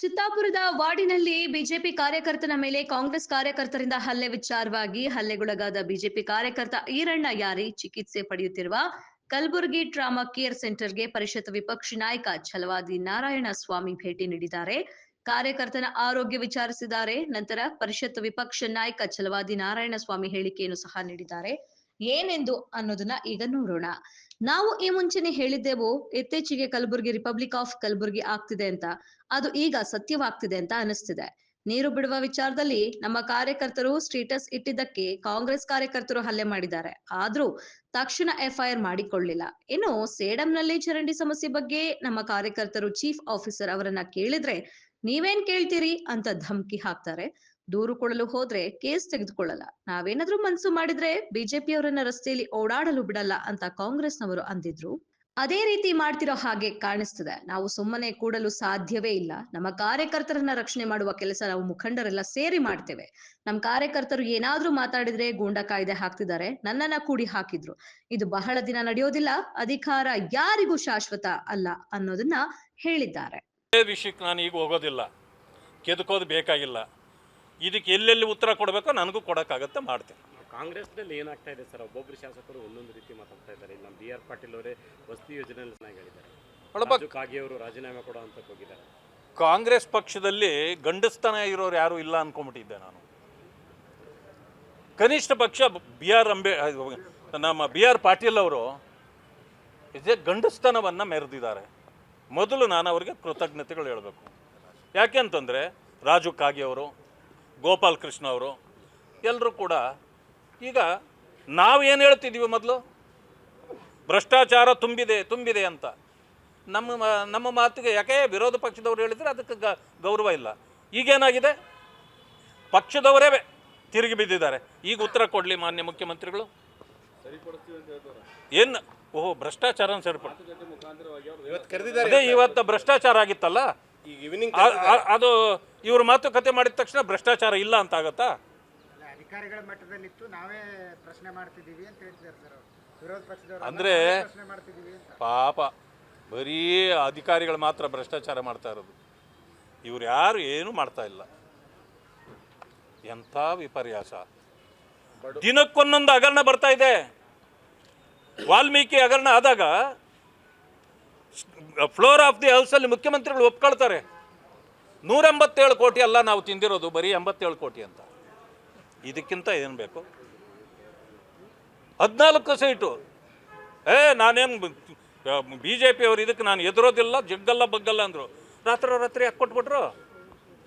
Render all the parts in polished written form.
ಚಿತ್ತಾಪುರದ ವಾರ್ಡಿನಲ್ಲಿ BJP ಕಾರ್ಯಕರ್ತನ ಮೇಲೆ ಕಾಂಗ್ರೆಸ್ ಕಾರ್ಯಕರ್ತರಿಂದ ಹಲ್ಲೆ ವಿಚಾರವಾಗಿ ಹಲ್ಲೆಗೊಳಗಾದ ಬಿಜೆಪಿ ಕಾರ್ಯಕರ್ತ ಈರಣ್ಣ ಯಾರಿ ಚಿಕಿತ್ಸೆ ಪಡೆಯುತ್ತಿರುವ ಕಲಬುರಗಿ ಟ್ರಾಮಾ ಕೇರ್ ಸೆಂಟರ್ಗೆ ಪರಿಷತ್ ವಿಪಕ್ಷ ನಾಯಕ ಛಲವಾದಿ ನಾರಾಯಣ ಸ್ವಾಮಿ ಭೇಟಿ ನೀಡಿದ್ದಾರೆ. ಕಾರ್ಯಕರ್ತನ ಆರೋಗ್ಯ ವಿಚಾರಿಸಿದ್ದಾರೆ. ನಂತರ ಪರಿಷತ್ ವಿಪಕ್ಷ ನಾಯಕ ಛಲವಾದಿ ನಾರಾಯಣ ಸ್ವಾಮಿ ಹೇಳಿಕೆಯನ್ನು ಸಹ ನೀಡಿದ್ದಾರೆ. ಏನೆಂದು ಅನ್ನೋದನ್ನ ಈಗ ನೋಡೋಣ. ನಾವು ಈ ಮುಂಚೆನೆ ಹೇಳಿದ್ದೆವು, ಇತ್ತೀಚೆಗೆ ಕಲಬುರಗಿ ರಿಪಬ್ಲಿಕ್ ಆಫ್ ಕಲಬುರಗಿ ಆಗ್ತಿದೆ ಅಂತ. ಅದು ಈಗ ಸತ್ಯವಾಗ್ತಿದೆ ಅಂತ ಅನಿಸ್ತಿದೆ. ನೀರು ಬಿಡುವ ವಿಚಾರದಲ್ಲಿ ನಮ್ಮ ಕಾರ್ಯಕರ್ತರು ಸ್ಟೇಟಸ್ ಇಟ್ಟಿದ್ದಕ್ಕೆ ಕಾಂಗ್ರೆಸ್ ಕಾರ್ಯಕರ್ತರು ಹಲ್ಲೆ ಮಾಡಿದ್ದಾರೆ. ಆದ್ರೂ ತಕ್ಷಣ ಎಫ್ಐಆರ್ ಮಾಡಿಕೊಳ್ಳಿಲ್ಲ. ಇನ್ನು ಸೇಡಂನಲ್ಲಿ ಚರಂಡಿ ಸಮಸ್ಯೆ ಬಗ್ಗೆ ನಮ್ಮ ಕಾರ್ಯಕರ್ತರು ಚೀಫ್ ಆಫೀಸರ್ ಅವರನ್ನ ಕೇಳಿದ್ರೆ ನೀವೇನ್ ಕೇಳ್ತೀರಿ ಅಂತ ಧಮಕಿ ಹಾಕ್ತಾರೆ. ದೂರು ಕೊಡಲು ಹೋದ್ರೆ ಕೇಸ್ ತೆಗೆದುಕೊಳ್ಳಲ್ಲ. ನಾವೇನಾದ್ರೂ ಮನ್ಸು ಮಾಡಿದ್ರೆ ಬಿಜೆಪಿಯವರನ್ನ ರಸ್ತೆಯಲ್ಲಿ ಓಡಾಡಲು ಬಿಡಲ್ಲ ಅಂತ ಕಾಂಗ್ರೆಸ್ನವರು ಅಂದಿದ್ರು. ಅದೇ ರೀತಿ ಮಾಡ್ತಿರೋ ಹಾಗೆ ಕಾಣಿಸ್ತಿದೆ. ನಾವು ಸುಮ್ಮನೆ ಕೂಡಲು ಸಾಧ್ಯವೇ ಇಲ್ಲ. ನಮ್ಮ ಕಾರ್ಯಕರ್ತರನ್ನ ರಕ್ಷಣೆ ಮಾಡುವ ಕೆಲಸ ನಾವು ಮುಖಂಡರೆಲ್ಲ ಸೇರಿ ಮಾಡ್ತೇವೆ. ನಮ್ಮ ಕಾರ್ಯಕರ್ತರು ಏನಾದ್ರೂ ಮಾತಾಡಿದ್ರೆ ಗೂಂಡಾ ಕಾಯ್ದೆ ಹಾಕ್ತಿದ್ದಾರೆ, ನನ್ನನ್ನ ಕೂಡಿ ಹಾಕಿದ್ರು. ಇದು ಬಹಳ ದಿನ ನಡೆಯೋದಿಲ್ಲ. ಅಧಿಕಾರ ಯಾರಿಗೂ ಶಾಶ್ವತ ಅಲ್ಲ ಅನ್ನೋದನ್ನ ಹೇಳಿದ್ದಾರೆ. ವಿಷಯಕ್ಕೆ ನಾನು ಈಗ ಹೋಗೋದಿಲ್ಲ, ಕೆದಕೋದು ಬೇಕಾಗಿಲ್ಲ. ಇದಕ್ಕೆ ಎಲ್ಲೆಲ್ಲಿ ಉತ್ತರ ಕೊಡಬೇಕೋ ನನಗೂ ಕೊಡೋಕ್ಕಾಗತ್ತೆ, ಮಾಡ್ತೇನೆ. ಕಾಂಗ್ರೆಸ್ನಲ್ಲಿ ಏನಾಗ್ತಾ ಇದೆ ಸರ್, ಒಬ್ಬೊಬ್ಬರು ಶಾಸಕರು ಒಂದೊಂದು ರೀತಿ ಮಾತಾಡ್ತಾ ಇದ್ದಾರೆ. ನಮ್ಮ ಬಿ ಆರ್ ಪಾಟೀಲ್ ಅವರೇ ವಸತಿ ಯೋಜನೆಯಲ್ಲಿ ಹೇಳಿದ್ದಾರೆ, ಕಾಗೆ ಅವರು ರಾಜೀನಾಮೆ ಕೊಡೋ ಅಂತ ಹೋಗಿದ್ದಾರೆ. ಕಾಂಗ್ರೆಸ್ ಪಕ್ಷದಲ್ಲಿ ಗಂಡಸ್ತನ ಇರೋರು ಯಾರು ಇಲ್ಲ ಅನ್ಕೊಂಡ್ಬಿಟ್ಟಿದ್ದೆ ನಾನು. ಕನಿಷ್ಠ ಪಕ್ಷ ನಮ್ಮ ಬಿ ಆರ್ ಪಾಟೀಲ್ ಅವರು ಇದೇ ಗಂಡಸ್ತನವನ್ನು ಮೆರೆದಿದ್ದಾರೆ. ಮೊದಲು ನಾನು ಅವರಿಗೆ ಕೃತಜ್ಞತೆಗಳು ಹೇಳಬೇಕು. ಯಾಕೆ ಅಂತಂದರೆ ರಾಜು ಕಾಗೆ ಅವರು, ಗೋಪಾಲ್ ಕೃಷ್ಣ ಅವರು ಎಲ್ಲರೂ ಕೂಡ ಈಗ ನಾವೇನು ಹೇಳ್ತಿದ್ದೀವಿ, ಮೊದಲು ಭ್ರಷ್ಟಾಚಾರ ತುಂಬಿದೆ ಅಂತ ನಮ್ಮ ಮಾತಿಗೆ ಯಾಕೆ ವಿರೋಧ ಪಕ್ಷದವರು ಹೇಳಿದರೆ ಅದಕ್ಕೆ ಗೌರವ ಇಲ್ಲ. ಈಗೇನಾಗಿದೆ, ಪಕ್ಷದವರೇ ತಿರುಗಿ ಬಿದ್ದಿದ್ದಾರೆ. ಈಗ ಉತ್ತರ ಕೊಡಲಿ ಮಾನ್ಯ ಮುಖ್ಯಮಂತ್ರಿಗಳು. ಏನು ಭ್ರಷ್ಟಾಚಾರ ಅದೇ ಇವತ್ತು ಭ್ರಷ್ಟಾಚಾರ ಆಗಿತ್ತಲ್ಲ, ಅದು ಇವರು ಮಾತುಕತೆ ಮಾಡಿದ ತಕ್ಷಣ ಭ್ರಷ್ಟಾಚಾರ ಇಲ್ಲ ಅಂತ ಆಗತ್ತಾ? ಅಧಿಕಾರಿಗಳ ಮಟ್ಟದಲ್ಲಿತ್ತು, ನಾವೇ ಪ್ರಶ್ನೆ ಮಾಡ್ತಿದ್ದೀವಿ ಅಂತ ಹೇಳ್ತಿದ್ದಾರೆ ಸರ್ ವಿರೋಧ ಪಕ್ಷದವರು. ಅಂದ್ರೆ ಪಾಪ ಬರೀ ಅಧಿಕಾರಿಗಳು ಮಾತ್ರ ಭ್ರಷ್ಟಾಚಾರ ಮಾಡ್ತಾ ಇರೋದು, ಇವ್ರು ಯಾರು ಏನು ಮಾಡ್ತಾ ಇಲ್ಲ. ಎಂಥ ವಿಪರ್ಯಾಸ. ದಿನಕ್ಕೊಂದೊಂದು ಹಗರಣ ಬರ್ತಾ ಇದೆ. ವಾಲ್ಮೀಕಿ ಹಗರಣ ಆದಾಗ ಫ್ಲೋರ್ ಆಫ್ ದಿ ಹೌಸಲ್ಲಿ ಮುಖ್ಯಮಂತ್ರಿಗಳು ಒಪ್ಕೊಳ್ತಾರೆ, 187 ಕೋಟಿ ಅಲ್ಲ ನಾವು ತಿಂದಿರೋದು, ಬರೀ 87 ಕೋಟಿ ಅಂತ. ಇದಕ್ಕಿಂತ ಏನು ಬೇಕು? 14 ಸೀಟು. ನಾನೇನು ಬಿ ಜೆ ಪಿಯವರು ಇದಕ್ಕೆ ನಾನು ಎದುರೋದಿಲ್ಲ, ಜಗ್ಗಲ್ಲ ಬಗ್ಗಲ್ಲ ಅಂದರು. ರಾತ್ರಿ ಯಾಕೆ ಕೊಟ್ಬಿಟ್ರು?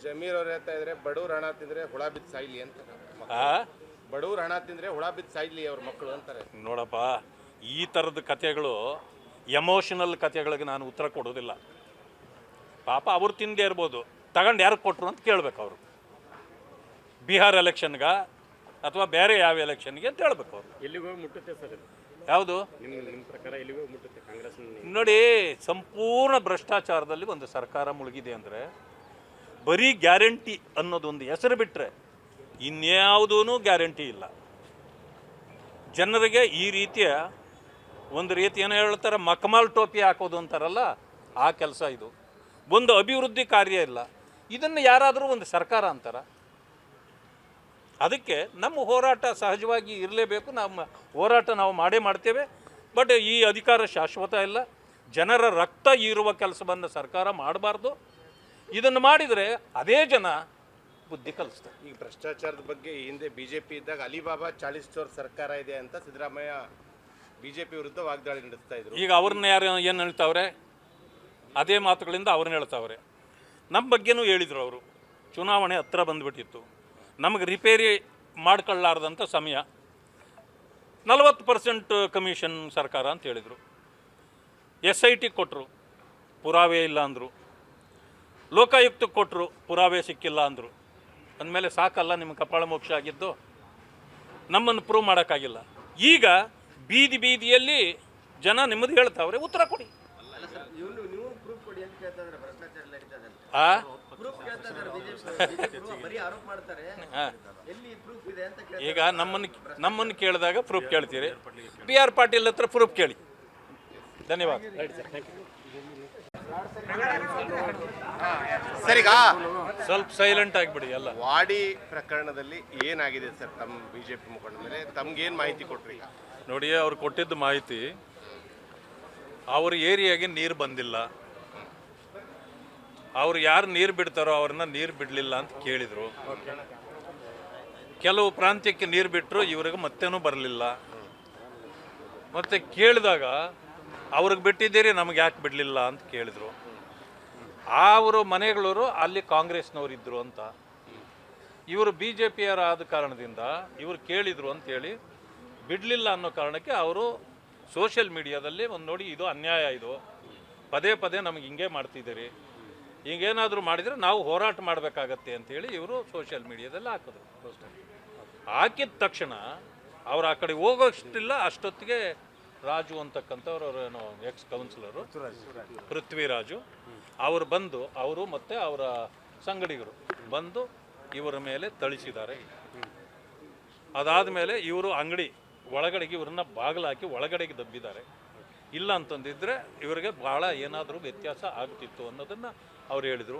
ಜಮೀರ್ ಅವ್ರು ಹೇಳ್ತಾ ಇದ್ರೆ ಬಡವ್ರು ಹಣ ತಿಂದ್ರೆ ಹುಳ ಬಿದ್ದು ಸಾಯ್ಲಿ ಅಂತ. ಬಡವ್ರು ಹಣ ತಿಂದ್ರೆ ಹುಳ ಬಿದ್ದು ಸಾಯ್ಲಿ ಅವ್ರ ಮಕ್ಕಳು ಅಂತಾರೆ. ನೋಡಪ್ಪ, ಈ ಥರದ ಕಥೆಗಳು, ಎಮೋಷನಲ್ ಕಥೆಗಳಿಗೆ ನಾನು ಉತ್ತರ ಕೊಡೋದಿಲ್ಲ. ಪಾಪ ಅವ್ರು ತಿಂದೇ ಇರ್ಬೋದು, ತಗೊಂಡು ಯಾರಿಗೆ ಕೊಟ್ಟರು ಅಂತ ಕೇಳಬೇಕು ಅವರು. ಬಿಹಾರ್ ಎಲೆಕ್ಷನ್ಗ ಅಥವಾ ಬೇರೆ ಯಾವ ಎಲೆಕ್ಷನ್ಗೆ ಅಂತ ಹೇಳ್ಬೇಕು ಅವರು. ಎಲ್ಲಿಗೆ ಹೋಗಿ ಮುಟ್ಟುತ್ತೆ ಸರ್ ಇದು? ಯಾವುದು ನಿಮ್ಮ ಪ್ರಕಾರ ಎಲ್ಲಿಗೆ ಹೋಗಿ ಮುಟ್ಟುತ್ತೆ ಕಾಂಗ್ರೆಸ್? ನೋಡಿ, ಸಂಪೂರ್ಣ ಭ್ರಷ್ಟಾಚಾರದಲ್ಲಿ ಒಂದು ಸರ್ಕಾರ ಮುಳುಗಿದೆ ಅಂದರೆ ಬರೀ ಗ್ಯಾರಂಟಿ ಅನ್ನೋದೊಂದು ಹೆಸರು ಬಿಟ್ಟರೆ ಇನ್ಯಾವುದೂ ಗ್ಯಾರಂಟಿ ಇಲ್ಲ. ಜನರಿಗೆ ಈ ರೀತಿಯ ಒಂದು ರೀತಿ ಏನೋ ಹೇಳ್ತಾರೆ, ಮಕಮಾಲ್ ಟೋಪಿ ಹಾಕೋದು ಅಂತಾರಲ್ಲ, ಆ ಕೆಲಸ ಇದು. ಒಂದು ಅಭಿವೃದ್ಧಿ ಕಾರ್ಯ ಇಲ್ಲ. ಇದನ್ನು ಯಾರಾದರೂ ಒಂದು ಸರ್ಕಾರ ಅಂತಾರ? ಅದಕ್ಕೆ ನಮ್ಮ ಹೋರಾಟ ಸಹಜವಾಗಿ ಇರಲೇಬೇಕು. ನಮ್ಮ ಹೋರಾಟ ನಾವು ಮಾಡೇ ಮಾಡ್ತೇವೆ. ಬಟ್ ಈ ಅಧಿಕಾರ ಶಾಶ್ವತ ಇಲ್ಲ. ಜನರ ರಕ್ತ ಹೀರುವ ಕೆಲಸವನ್ನು ಸರ್ಕಾರ ಮಾಡಬಾರ್ದು. ಇದನ್ನು ಮಾಡಿದರೆ ಅದೇ ಜನ ಬುದ್ಧಿ ಕಲಿಸ್ತಾರೆ. ಈಗ ಭ್ರಷ್ಟಾಚಾರದ ಬಗ್ಗೆ ಹಿಂದೆ ಬಿಜೆಪಿ ಇದ್ದಾಗ ಅಲಿಬಾಬಾ 40 ಸ್ಟೋರ್ ಸರ್ಕಾರ ಇದೆ ಅಂತ ಸಿದ್ದರಾಮಯ್ಯ ಬಿಜೆಪಿ ವಿರುದ್ಧ ವಾಗ್ದಾಳಿ ನಡೆಸ್ತಾ ಇದ್ರು. ಈಗ ಅವ್ರನ್ನ ಯಾರು ಏನು ಹೇಳ್ತಾವ್ರೆ? ಅದೇ ಮಾತುಗಳಿಂದ ಅವ್ರನ್ನ ಹೇಳ್ತಾವ್ರೆ. ನಮ್ಮ ಬಗ್ಗೆನೂ ಹೇಳಿದರು ಅವರು. ಚುನಾವಣೆ ಹತ್ರ ಬಂದುಬಿಟ್ಟಿತ್ತು, ನಮಗೆ ರಿಪೇರಿ ಮಾಡ್ಕೊಳ್ಳಾರ್ದಂಥ ಸಮಯ, 40% ಕಮಿಷನ್ ಸರ್ಕಾರ ಅಂತ ಹೇಳಿದರು. SIT ಕೊಟ್ಟರು, ಪುರಾವೆ ಇಲ್ಲ ಅಂದರು. ಲೋಕಾಯುಕ್ತಕ್ಕೆ ಕೊಟ್ಟರು, ಪುರಾವೆ ಸಿಕ್ಕಿಲ್ಲ ಅಂದರು. ಅಂದಮೇಲೆ ಸಾಕಲ್ಲ ನಿಮ್ಮ ಕಪಾಳ ಮೋಕ್ಷ ಆಗಿದ್ದು? ನಮ್ಮನ್ನು ಪ್ರೂವ್ ಮಾಡೋಕ್ಕಾಗಿಲ್ಲ. ಈಗ ಬೀದಿಯಲ್ಲಿ ಜನ ನಿಮ್ಮದು ಹೇಳ್ತಾವ್ರೆ, ಉತ್ತರ ಕೊಡಿ. ಈಗ ನಮ್ಮನ್ನು ಕೇಳಿದಾಗ ಪ್ರೂಫ್ ಕೇಳ್ತೀರಿ, ಬಿ ಆರ್ ಪಾಟೀಲ್ ಹತ್ರ ಪ್ರೂಫ್ ಕೇಳಿ. ಧನ್ಯವಾದ. ಸರ್, ಈಗ ಸ್ವಲ್ಪ ಸೈಲೆಂಟ್ ಆಗಿಬಿಡಿ ಎಲ್ಲ. ವಾಡಿ ಪ್ರಕರಣದಲ್ಲಿ ಏನಾಗಿದೆ ಸರ್? ತಮ್ಮ ಬಿಜೆಪಿ ಮುಖಂಡ ಮೇಲೆ ತಮ್ಗೇನು ಮಾಹಿತಿ ಕೊಟ್ರಿ? ಈಗ ನೋಡಿ, ಅವ್ರು ಕೊಟ್ಟಿದ್ದು ಮಾಹಿತಿ, ಅವ್ರ ಏರಿಯಾಗೆ ನೀರು ಬಂದಿಲ್ಲ, ಅವ್ರು ಯಾರು ನೀರು ಬಿಡ್ತಾರೋ ಅವ್ರನ್ನ ನೀರು ಬಿಡಲಿಲ್ಲ ಅಂತ ಕೇಳಿದರು. ಕೆಲವು ಪ್ರಾಂತ್ಯಕ್ಕೆ ನೀರು ಬಿಟ್ಟರು, ಇವ್ರಿಗೆ ಮತ್ತೇನೂ ಬರಲಿಲ್ಲ. ಮತ್ತು ಕೇಳಿದಾಗ ಅವ್ರಿಗೆ ಬಿಟ್ಟಿದ್ದೀರಿ, ನಮಗೆ ಯಾಕೆ ಬಿಡಲಿಲ್ಲ ಅಂತ ಕೇಳಿದರು. ಅವರು ಮನೆಗಳವರು ಅಲ್ಲಿ ಕಾಂಗ್ರೆಸ್ನವ್ರು ಇದ್ದರು ಅಂತ, ಇವರು ಬಿ ಜೆ ಪಿಯರಾದ ಕಾರಣದಿಂದ ಇವರು ಕೇಳಿದರು ಅಂತೇಳಿ ಬಿಡಲಿಲ್ಲ ಅನ್ನೋ ಕಾರಣಕ್ಕೆ ಅವರು ಸೋಷಿಯಲ್ ಮೀಡಿಯಾದಲ್ಲಿ ಒಂದು ನೋಡಿ, ಇದು ಅನ್ಯಾಯ, ಇದು ಪದೇ ಪದೇ ನಮಗೆ ಹಿಂಗೆ ಮಾಡ್ತಿದ್ದೀರಿ, ಹಿಂಗೇನಾದರೂ ಮಾಡಿದರೆ ನಾವು ಹೋರಾಟ ಮಾಡಬೇಕಾಗತ್ತೆ ಅಂತೇಳಿ ಇವರು ಸೋಷಿಯಲ್ ಮೀಡಿಯಾದಲ್ಲಿ ಹಾಕಿದ್ರು. ಹಾಕಿದ ತಕ್ಷಣ ಅವ್ರು ಆ ಕಡೆ ಹೋಗೋಷ್ಟಿಲ್ಲ, ಅಷ್ಟೊತ್ತಿಗೆ ರಾಜು ಅಂತಕ್ಕಂಥವ್ರು, ಅವರೇನು ಎಕ್ಸ್ ಕೌನ್ಸಿಲರು ಪೃಥ್ವಿರಾಜು, ಅವರು ಬಂದು, ಅವರು ಮತ್ತು ಅವರ ಸಂಗಡಿಗರು ಬಂದು ಇವರ ಮೇಲೆ ಥಳಿಸಿದ್ದಾರೆ. ಅದಾದ ಮೇಲೆ ಇವರು ಅಂಗಡಿ ಒಳಗಡೆಗೆ ಇವ್ರನ್ನ ಬಾಗಿಲಾಕಿ ಒಳಗಡೆಗೆ ದಬ್ಬಿದ್ದಾರೆ. ಇಲ್ಲ ಅಂತಂದಿದ್ರೆ ಇವರಿಗೆ ಭಾಳ ಏನಾದರೂ ವ್ಯತ್ಯಾಸ ಆಗ್ತಿತ್ತು ಅನ್ನೋದನ್ನು ಅವ್ರು ಹೇಳಿದರು.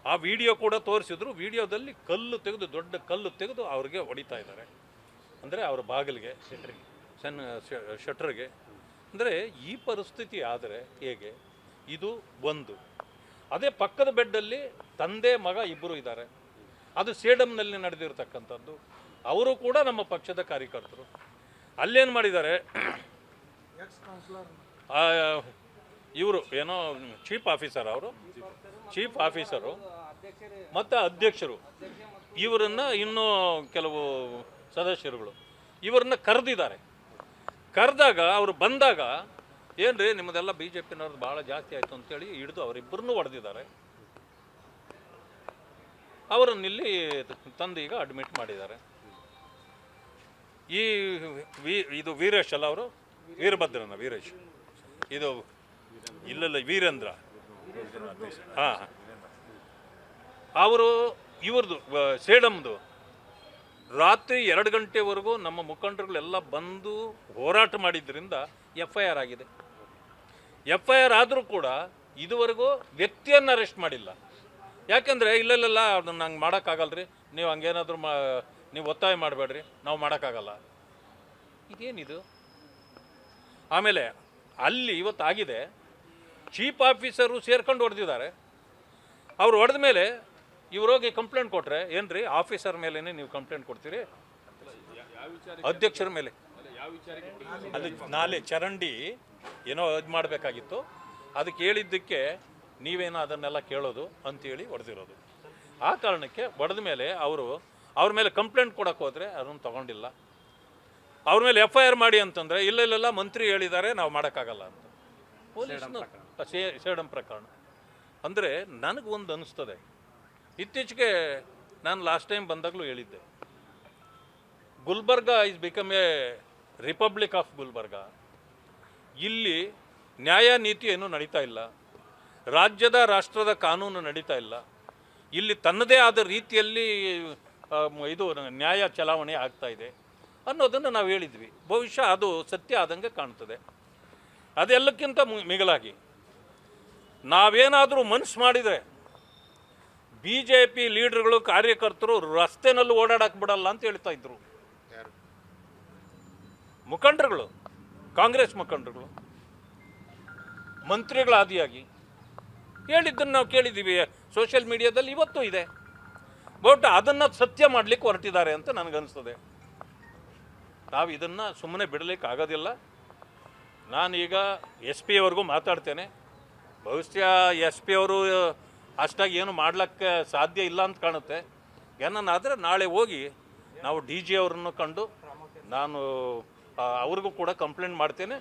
ಆ ವಿಡಿಯೋ ಕೂಡ ತೋರಿಸಿದ್ರು. ವಿಡಿಯೋದಲ್ಲಿ ಕಲ್ಲು ತೆಗೆದು, ದೊಡ್ಡ ಕಲ್ಲು ತೆಗೆದು ಅವ್ರಿಗೆ ಹೊಡಿತಾ ಇದ್ದಾರೆ. ಅಂದರೆ ಅವ್ರ ಬಾಗಿಲಿಗೆ, ಸಣ್ಣ ಶಟ್ರಿಗೆ. ಅಂದರೆ ಈ ಪರಿಸ್ಥಿತಿ ಆದರೆ ಹೇಗೆ? ಇದು ಒಂದು. ಅದೇ ಪಕ್ಕದ ಬೆಡ್ಡಲ್ಲಿ ತಂದೆ ಮಗ ಇಬ್ಬರು ಇದ್ದಾರೆ. ಅದು ಸೇಡಂನಲ್ಲಿ ನಡೆದಿರ್ತಕ್ಕಂಥದ್ದು. ಅವರು ಕೂಡ ನಮ್ಮ ಪಕ್ಷದ ಕಾರ್ಯಕರ್ತರು. ಅಲ್ಲೇನು ಮಾಡಿದ್ದಾರೆ, ಇವರು ಏನೋ ಚೀಫ್ ಆಫೀಸರು ಮತ್ತು ಅಧ್ಯಕ್ಷರು, ಇವರನ್ನು ಇನ್ನೂ ಕೆಲವು ಸದಸ್ಯರುಗಳು ಇವರನ್ನ ಕರೆದಿದ್ದಾರೆ. ಕರೆದಾಗ ಅವರು ಬಂದಾಗ, ಏನ್ರಿ ನಿಮ್ಮದೆಲ್ಲ ಬಿ ಜೆ ಪಿನವ್ರದ್ದು ಭಾಳ ಜಾಸ್ತಿ ಆಯಿತು ಅಂತೇಳಿ ಹಿಡಿದು ಅವರಿಬ್ಬರನ್ನೂ ಹೊಡೆದಿದ್ದಾರೆ. ಅವರನ್ನಿಲ್ಲಿ ತಂದು ಈಗ ಅಡ್ಮಿಟ್ ಮಾಡಿದ್ದಾರೆ. ಇದು ವೀರೇಶ್ ಅಲ್ಲ, ಅವರು ವೀರೇಶ್, ಇದು ಇಲ್ಲೆಲ್ಲ ವೀರೇಂದ್ರ, ಹಾಂ, ಅವರು ಇವ್ರದ್ದು ಸೇಡಮ್ದು ರಾತ್ರಿ 2 ಗಂಟೆವರೆಗೂ ನಮ್ಮ ಮುಖಂಡರುಗಳೆಲ್ಲ ಬಂದು ಹೋರಾಟ ಮಾಡಿದ್ದರಿಂದ FIR ಆಗಿದೆ. FIR ಆದರೂ ಕೂಡ ಇದುವರೆಗೂ ವ್ಯಕ್ತಿಯನ್ನು ಅರೆಸ್ಟ್ ಮಾಡಿಲ್ಲ. ಯಾಕೆಂದರೆ ಇಲ್ಲೆಲ್ಲ ಅದನ್ನು ಹಂಗೆ ಮಾಡೋಕ್ಕಾಗಲ್ರಿ, ನೀವು ಹಂಗೇನಾದರೂ ನೀವು ಒತ್ತಾಯ ಮಾಡಬೇಡ್ರಿ, ನಾವು ಮಾಡೋಕ್ಕಾಗಲ್ಲ. ಇದೇನಿದು? ಆಮೇಲೆ ಅಲ್ಲಿ ಇವತ್ತಾಗಿದೆ, ಚೀಫ್ ಆಫೀಸರು ಸೇರ್ಕೊಂಡು ಹೊಡೆದಿದ್ದಾರೆ. ಅವ್ರು ಹೊಡೆದ ಮೇಲೆ ಇವರೋಗಿ ಕಂಪ್ಲೇಂಟ್ ಕೊಟ್ಟರೆ, ಏನ್ರಿ ಆಫೀಸರ್ ಮೇಲೇ ನೀವು ಕಂಪ್ಲೇಂಟ್ ಕೊಡ್ತೀರಿ? ಅಧ್ಯಕ್ಷರ ಮೇಲೆ. ಅಲ್ಲಿ ನಾಲೆ ಚರಂಡಿ ಏನೋ ಇದು ಮಾಡಬೇಕಾಗಿತ್ತು, ಅದಕ್ಕೆ ಹೇಳಿದ್ದಕ್ಕೆ ನೀವೇನೋ ಅದನ್ನೆಲ್ಲ ಕೇಳೋದು ಅಂತೇಳಿ ಹೊಡೆದಿರೋದು. ಆ ಕಾರಣಕ್ಕೆ ಹೊಡೆದ ಮೇಲೆ ಅವ್ರ ಮೇಲೆ ಕಂಪ್ಲೇಂಟ್ ಕೊಡೋಕೆ ಹೋದರೆ ಅದನ್ನು ತೊಗೊಂಡಿಲ್ಲ. ಅವ್ರ ಮೇಲೆ FIR ಮಾಡಿ ಅಂತಂದರೆ, ಇಲ್ಲೆಲ್ಲ ಮಂತ್ರಿ ಹೇಳಿದ್ದಾರೆ ನಾವು ಮಾಡೋಕ್ಕಾಗಲ್ಲ ಅಂತ. ಪೊಲೀಸ್ನ ಸೇಡಂ ಪ್ರಕರಣ. ಅಂದರೆ ನನಗೆ ಒಂದು ಅನ್ನಿಸ್ತದೆ, ಇತ್ತೀಚೆಗೆ ನಾನು ಲಾಸ್ಟ್ ಟೈಮ್ ಬಂದಾಗಲೂ ಹೇಳಿದ್ದೆ, Gulbarga is become A republic of Gulbarga. ಇಲ್ಲಿ ನ್ಯಾಯ ನೀತಿ ಏನೂ ನಡೀತಾ ಇಲ್ಲ, ರಾಷ್ಟ್ರದ ಕಾನೂನು ನಡೀತಾ ಇಲ್ಲ. ಇಲ್ಲಿ ತನ್ನದೇ ಆದ ರೀತಿಯಲ್ಲಿ ಇದು ನ್ಯಾಯ ಚಲಾವಣೆ ಆಗ್ತಾ ಇದೆ ಅನ್ನೋದನ್ನು ನಾವು ಹೇಳಿದ್ವಿ. ಬಹುಶಃ ಅದು ಸತ್ಯ ಆದಂಗೆ ಕಾಣ್ತದೆ. ಅದೆಲ್ಲಕ್ಕಿಂತ ಮಿಗಿಲಾಗಿ ನಾವೇನಾದರೂ ಮನಸ್ಸು ಮಾಡಿದರೆ BJP ಲೀಡರ್ಗಳು, ಕಾರ್ಯಕರ್ತರು ರಸ್ತೆನಲ್ಲೂ ಓಡಾಡಕ್ಕೆ ಬಿಡಲ್ಲ ಅಂತ ಹೇಳ್ತಾ ಇದ್ರು. ಮುಖಂಡರುಗಳು, ಕಾಂಗ್ರೆಸ್ ಮುಖಂಡರುಗಳು, ಮಂತ್ರಿಗಳಾದಿಯಾಗಿ ಹೇಳಿದ್ದನ್ನು ನಾವು ಕೇಳಿದ್ದೀವಿ. ಸೋಷಿಯಲ್ ಮೀಡಿಯಾದಲ್ಲಿ ಇವತ್ತು ಇದೆ. ಬಟ್ ಅದನ್ನು ಸತ್ಯ ಮಾಡಲಿಕ್ಕೆ ಹೊರಟಿದ್ದಾರೆ ಅಂತ ನನಗನ್ನಿಸ್ತದೆ. ನಾವು ಇದನ್ನು ಸುಮ್ಮನೆ ಬಿಡಲಿಕ್ಕೆ ಆಗೋದಿಲ್ಲ. ನಾನೀಗ SP ಅವ್ರಿಗೂ ಮಾತಾಡ್ತೇನೆ. ಬಹುಶಃ SP ಅವರು ಅಷ್ಟಾಗಿ ಏನು ಮಾಡ್ಲಿಕ್ಕೆ ಸಾಧ್ಯ ಇಲ್ಲ ಅಂತ ಕಾಣುತ್ತೆ. ಏನನ್ನಾದರೆ ನಾಳೆ ಹೋಗಿ ನಾವು DG ಅವ್ರನ್ನು ಕಂಡು ನಾನು ಅವ್ರಿಗೂ ಕೂಡ ಕಂಪ್ಲೇಂಟ್ ಮಾಡ್ತೇನೆ.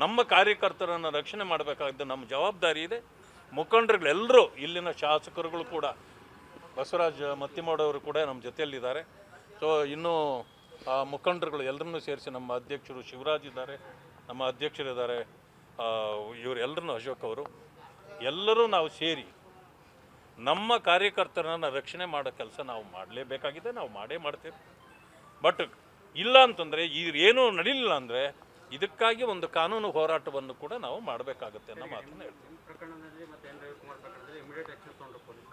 ನಮ್ಮ ಕಾರ್ಯಕರ್ತರನ್ನು ರಕ್ಷಣೆ ಮಾಡಬೇಕಾದ ನಮ್ಮ ಜವಾಬ್ದಾರಿ ಇದೆ. ಮುಖಂಡರುಗಳೆಲ್ಲರೂ, ಇಲ್ಲಿನ ಶಾಸಕರುಗಳು ಕೂಡ, ಬಸವರಾಜ ಮತ್ತಿಮೋಡವರು ಕೂಡ ನಮ್ಮ ಜೊತೆಯಲ್ಲಿದ್ದಾರೆ. ಸೊ ಇನ್ನೂ ಮುಖಂಡರುಗಳು ಎಲ್ಲರನ್ನೂ ಸೇರಿಸಿ, ನಮ್ಮ ಅಧ್ಯಕ್ಷರು ಶಿವರಾಜ್ ಇದ್ದಾರೆ, ನಮ್ಮ ಅಧ್ಯಕ್ಷರಿದ್ದಾರೆ, ಇವರೆಲ್ಲರನ್ನೂ, ಅಶೋಕ್ ಅವರು, ಎಲ್ಲರೂ ನಾವು ಸೇರಿ ನಮ್ಮ ಕಾರ್ಯಕರ್ತರನ್ನು ರಕ್ಷಣೆ ಮಾಡೋ ಕೆಲಸ ನಾವು ಮಾಡಲೇಬೇಕಾಗಿದೆ. ನಾವು ಮಾಡೇ ಮಾಡ್ತೇವೆ. ಬಟ್ ಇಲ್ಲ ಅಂತಂದರೆ, ಏನೂ ನಡೀಲಿಲ್ಲ ಅಂದರೆ ಇದಕ್ಕಾಗಿ ಒಂದು ಕಾನೂನು ಹೋರಾಟವನ್ನು ಕೂಡ ನಾವು ಮಾಡಬೇಕಾಗುತ್ತೆ ಅನ್ನೋ ಮಾತನ್ನು ಹೇಳ್ತೀವಿ. ಪ್ರಕರಣದಲ್ಲಿ ಮತ್ತೆ ಎನ್ ರವಿಕುಮಾರ್ ಪ್ರಕರಣದಲ್ಲಿ ಇಮಿಡಿಯೇಟ್ ಆಕ್ಷನ್ ತಗೊಂಡ್ರು ಪೊಲೀಸ್